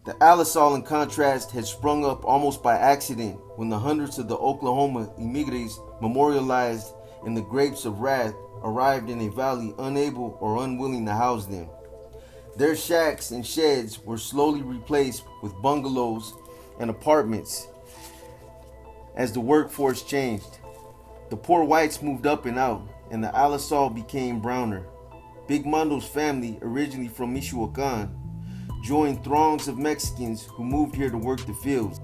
The Alisal, in contrast, had sprung up almost by accident when the hundreds of the Oklahoma immigrants memorialized in the Grapes of Wrath arrived in a valley unable or unwilling to house them. Their shacks and sheds were slowly replaced with bungalows and apartments as the workforce changed. The poor whites moved up and out, and the Alisal became browner. Big Mondo's family, originally from Michoacan, joined throngs of Mexicans who moved here to work the fields.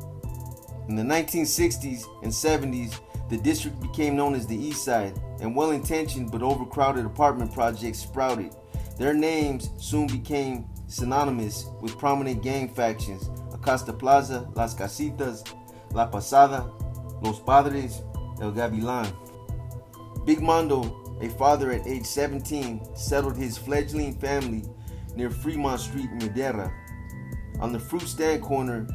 In the 1960s and 70s, the district became known as the East Side, and well-intentioned but overcrowded apartment projects sprouted. Their names soon became synonymous with prominent gang factions: Acosta Plaza, Las Casitas, La Pasada, Los Padres, El Gavilan. Big Mondo, a father at age 17, settled his fledgling family near Fremont Street in Madera. On the fruit stand corner,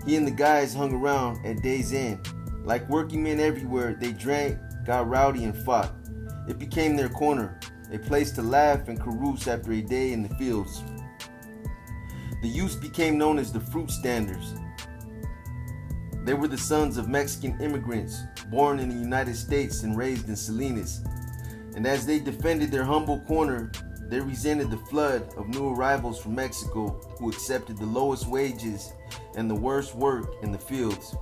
he and the guys hung around at day's end. Like working men everywhere, they drank, got rowdy, and fought. It became their corner, a place to laugh and carouse after a day in the fields. The youth became known as the fruit standers. They were the sons of Mexican immigrants born in the United States and raised in Salinas. And as they defended their humble corner, they resented the flood of new arrivals from Mexico who accepted the lowest wages and the worst work in the fields.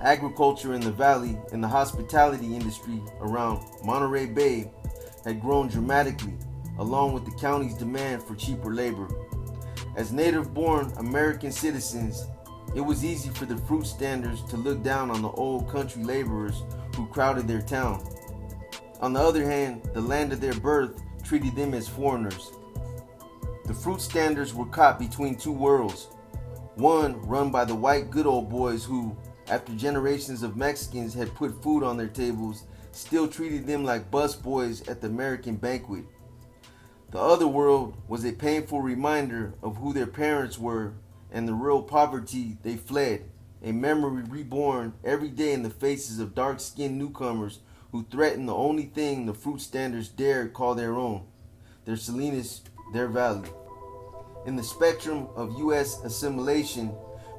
Agriculture in the valley and the hospitality industry around Monterey Bay had grown dramatically, along with the county's demand for cheaper labor. As native-born American citizens, it was easy for the fruit standers to look down on the old country laborers who crowded their town. On the other hand, the land of their birth treated them as foreigners. The fruit standers were caught between two worlds. One run by the white good old boys who, after generations of Mexicans had put food on their tables, still treated them like busboys at the American banquet. The other world was a painful reminder of who their parents were and the real poverty they fled, a memory reborn every day in the faces of dark-skinned newcomers who threatened the only thing the fruit standers dared call their own, their Salinas, their valley. In the spectrum of U.S. assimilation,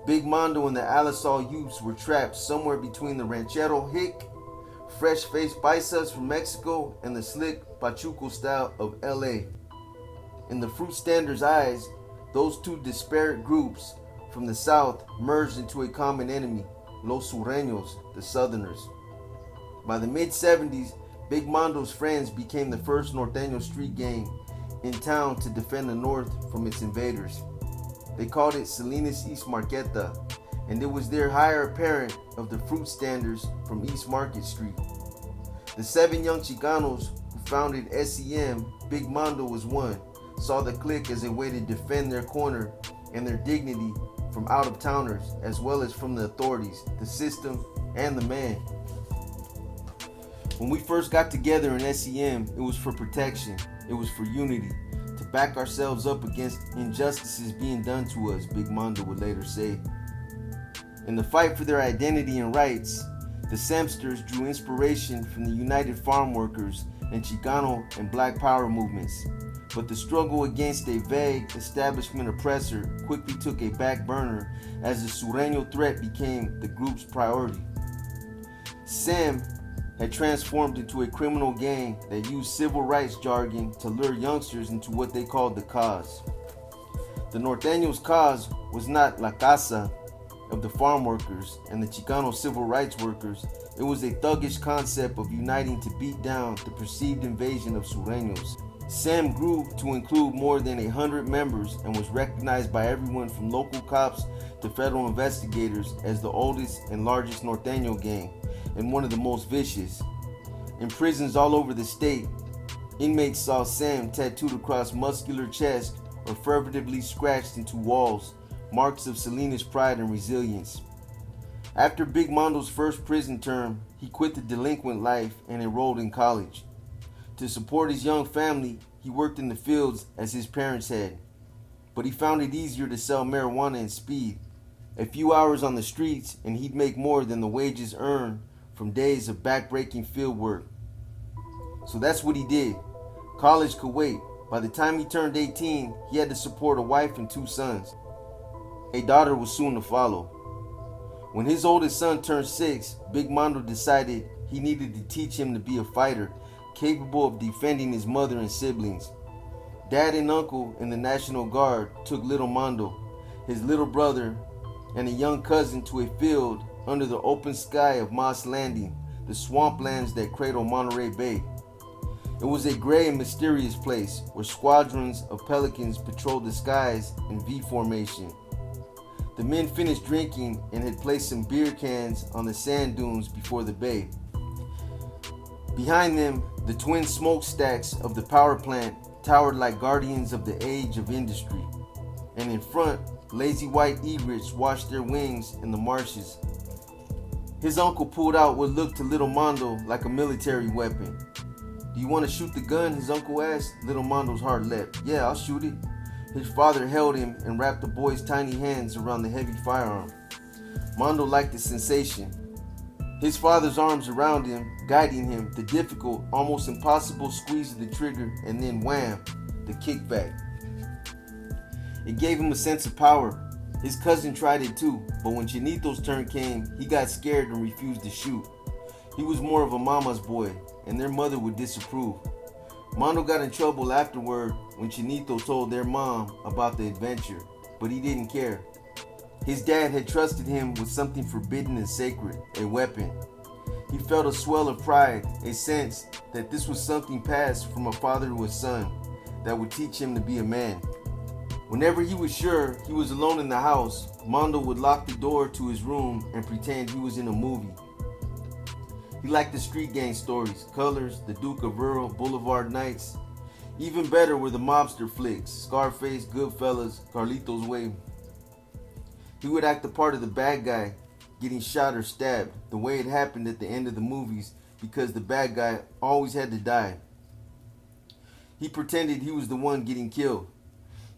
Big Mondo and the Alisal youths were trapped somewhere between the ranchero hick, fresh-faced paisas from Mexico, and the slick Pachuco style of L.A. In the fruit standers' eyes, those two disparate groups from the south merged into a common enemy, Los Sureños, the Southerners. By the mid-70s, Big Mondo's friends became the first norteño street gang in town to defend the north from its invaders. They called it Salinas East Marqueta, and it was their heir apparent of the fruit standers from East Market Street. The 7 young Chicanos who founded SEM, Big Mondo was one, saw the clique as a way to defend their corner and their dignity from out-of-towners, as well as from the authorities, the system, and the man. When we first got together in SEM, it was for protection, it was for unity, to back ourselves up against injustices being done to us, Big Mondo would later say. In the fight for their identity and rights, the Semsters drew inspiration from the United Farm Workers and Chicano and Black Power movements. But the struggle against a vague establishment oppressor quickly took a back burner as the Sureño threat became the group's priority. SEM had transformed into a criminal gang that used civil rights jargon to lure youngsters into what they called the cause. The Norteños' cause was not La Casa of the farm workers and the Chicano civil rights workers. It was a thuggish concept of uniting to beat down the perceived invasion of Sureños. SEM grew to include more than 100 members and was recognized by everyone from local cops to federal investigators as the oldest and largest Norteño gang and one of the most vicious. In prisons all over the state, inmates saw SEM tattooed across muscular chest or furtively scratched into walls, marks of Salinas' pride and resilience. After Big Mondo's first prison term, he quit the delinquent life and enrolled in college. To support his young family, he worked in the fields as his parents had, but he found it easier to sell marijuana and speed. A few hours on the streets and he'd make more than the wages earned from days of back-breaking field work. So that's what he did. College could wait. By the time he turned 18, he had to support a wife and 2 sons. A daughter was soon to follow. When his oldest son turned 6, Big Mondo decided he needed to teach him to be a fighter capable of defending his mother and siblings. Dad and uncle in the National Guard took little Mondo, his little brother, and a young cousin to a field under the open sky of Moss Landing, the swamplands that cradle Monterey Bay. It was a gray and mysterious place where squadrons of pelicans patrolled the skies in V formation. The men finished drinking and had placed some beer cans on the sand dunes before the bay. Behind them, the twin smokestacks of the power plant towered like guardians of the age of industry. And in front, lazy white egrets washed their wings in the marshes. His uncle pulled out what looked to little Mondo like a military weapon. "Do you want to shoot the gun?" his uncle asked. Little Mondo's heart leapt. "Yeah, I'll shoot it." His father held him and wrapped the boy's tiny hands around the heavy firearm. Mondo liked the sensation. His father's arms around him, guiding him, the difficult, almost impossible squeeze of the trigger, and then wham, the kickback. It gave him a sense of power. His cousin tried it too, but when Chinito's turn came, he got scared and refused to shoot. He was more of a mama's boy, and their mother would disapprove. Mondo got in trouble afterward when Chinito told their mom about the adventure, but he didn't care. His dad had trusted him with something forbidden and sacred, a weapon. He felt a swell of pride, a sense that this was something passed from a father to a son that would teach him to be a man. Whenever he was sure he was alone in the house, Mondo would lock the door to his room and pretend he was in a movie. He liked the street gang stories, Colors, The Duke of Earl, Boulevard Nights. Even better were the mobster flicks, Scarface, Goodfellas, Carlito's Way. He would act the part of the bad guy, getting shot or stabbed, the way it happened at the end of the movies, because the bad guy always had to die. He pretended he was the one getting killed.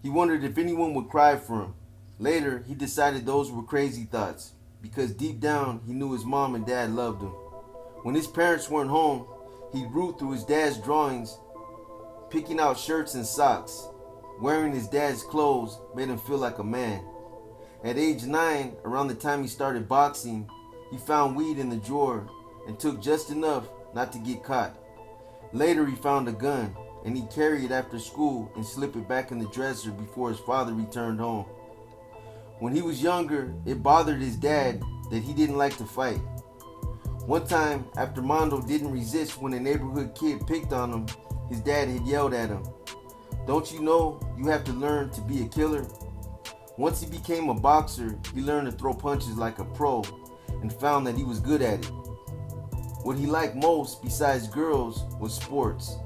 He wondered if anyone would cry for him. Later, he decided those were crazy thoughts, because deep down, he knew his mom and dad loved him. When his parents weren't home, he'd root through his dad's drawings, picking out shirts and socks. Wearing his dad's clothes made him feel like a man. At age 9, around the time he started boxing, he found weed in the drawer and took just enough not to get caught. Later, he found a gun, and he'd carry it after school and slip it back in the dresser before his father returned home. When he was younger, it bothered his dad that he didn't like to fight. One time, after Mondo didn't resist when a neighborhood kid picked on him, his dad had yelled at him, "Don't you know you have to learn to be a killer?" Once he became a boxer, he learned to throw punches like a pro and found that he was good at it. What he liked most, besides girls, was sports.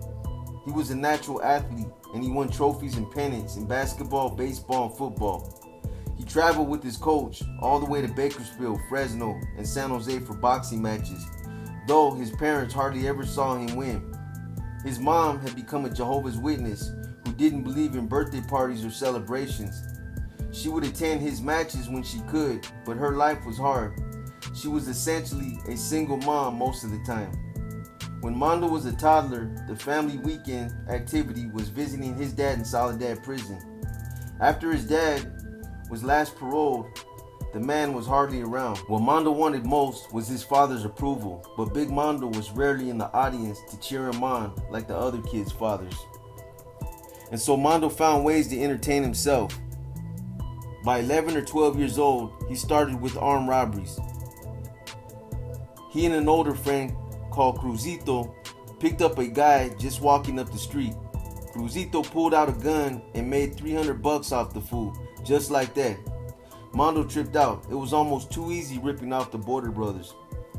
He was a natural athlete, and he won trophies and pennants in basketball, baseball, and football. He traveled with his coach all the way to Bakersfield, Fresno, and San Jose for boxing matches, though his parents hardly ever saw him win. His mom had become a Jehovah's Witness who didn't believe in birthday parties or celebrations. She would attend his matches when she could, but her life was hard. She was essentially a single mom most of the time. When Mondo was a toddler, the family weekend activity was visiting his dad in Soledad prison. After his dad was last paroled, the man was hardly around. What Mondo wanted most was his father's approval, but Big Mondo was rarely in the audience to cheer him on like the other kids' fathers. And so Mondo found ways to entertain himself. By 11 or 12 years old, he started with armed robberies. He and an older friend called Cruzito picked up a guy just walking up the street. Cruzito pulled out a gun and made $300 off the fool, just like that. Mondo tripped out. It was almost too easy ripping off the Border Brothers.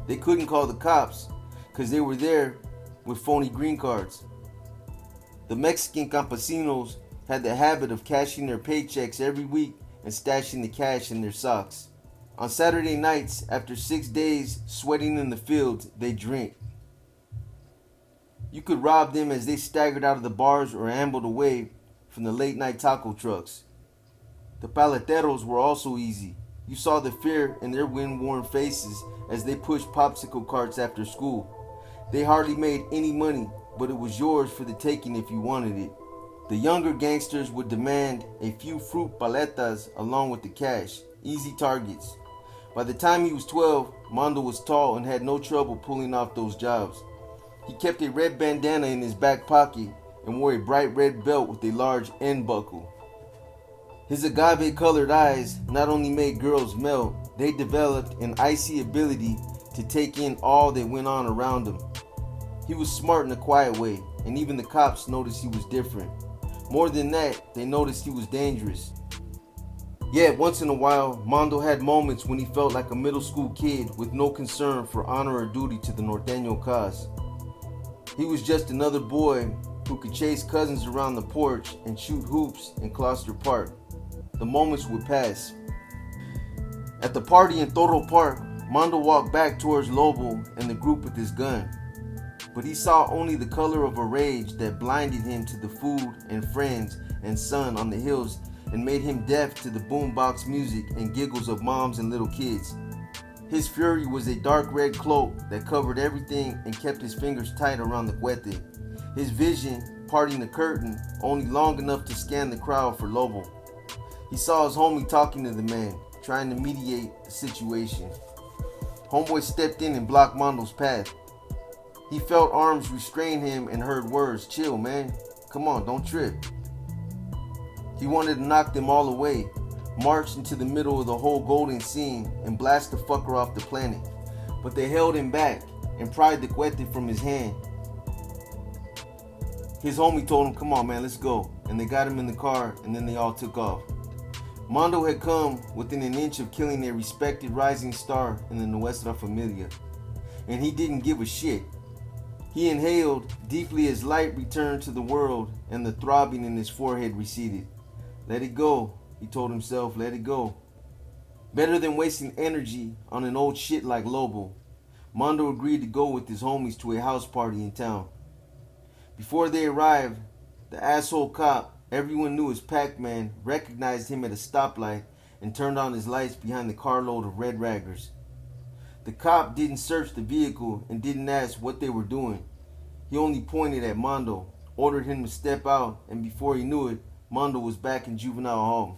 They couldn't call the cops because they were there with phony green cards. The Mexican campesinos had the habit of cashing their paychecks every week and stashing the cash in their socks. On Saturday nights, after 6 days sweating in the fields, they drink. You could rob them as they staggered out of the bars or ambled away from the late night taco trucks. The paleteros were also easy. You saw the fear in their wind-worn faces as they pushed popsicle carts after school. They hardly made any money, but it was yours for the taking if you wanted it. The younger gangsters would demand a few fruit paletas along with the cash, easy targets. By the time he was 12, Mondo was tall and had no trouble pulling off those jobs. He kept a red bandana in his back pocket and wore a bright red belt with a large end buckle. His agave-colored eyes not only made girls melt, they developed an icy ability to take in all that went on around him. He was smart in a quiet way, and even the cops noticed he was different. More than that, they noticed he was dangerous. Yet, once in a while, Mondo had moments when he felt like a middle school kid with no concern for honor or duty to the Norteño cause. He was just another boy who could chase cousins around the porch and shoot hoops in Closter Park. The moments would pass. At the party in Toro Park, Mondo walked back towards Lobo and the group with his gun. But he saw only the color of a rage that blinded him to the food and friends and sun on the hills and made him deaf to the boombox music and giggles of moms and little kids. His fury was a dark red cloak that covered everything and kept his fingers tight around the cuete. His vision parting the curtain only long enough to scan the crowd for Lobo. He saw his homie talking to the man, trying to mediate the situation. Homeboy stepped in and blocked Mondo's path. He felt arms restrain him and heard words, "Chill, man. Come on, don't trip." He wanted to knock them all away, march into the middle of the whole golden scene, and blast the fucker off the planet. But they held him back and pried the cuete from his hand. His homie told him, "Come on, man, let's go." And they got him in the car, and then they all took off. Mondo had come within an inch of killing a respected rising star in the Nuestra Familia, and he didn't give a shit. He inhaled deeply as light returned to the world and the throbbing in his forehead receded. Let it go, he told himself, let it go. Better than wasting energy on an old shit like Lobo. Mondo agreed to go with his homies to a house party in town. Before they arrived, the asshole cop everyone knew as Pac-Man recognized him at a stoplight and turned on his lights behind the carload of red raggers. The cop didn't search the vehicle and didn't ask what they were doing. He only pointed at Mondo, ordered him to step out, and before he knew it, Mondo was back in juvenile hall.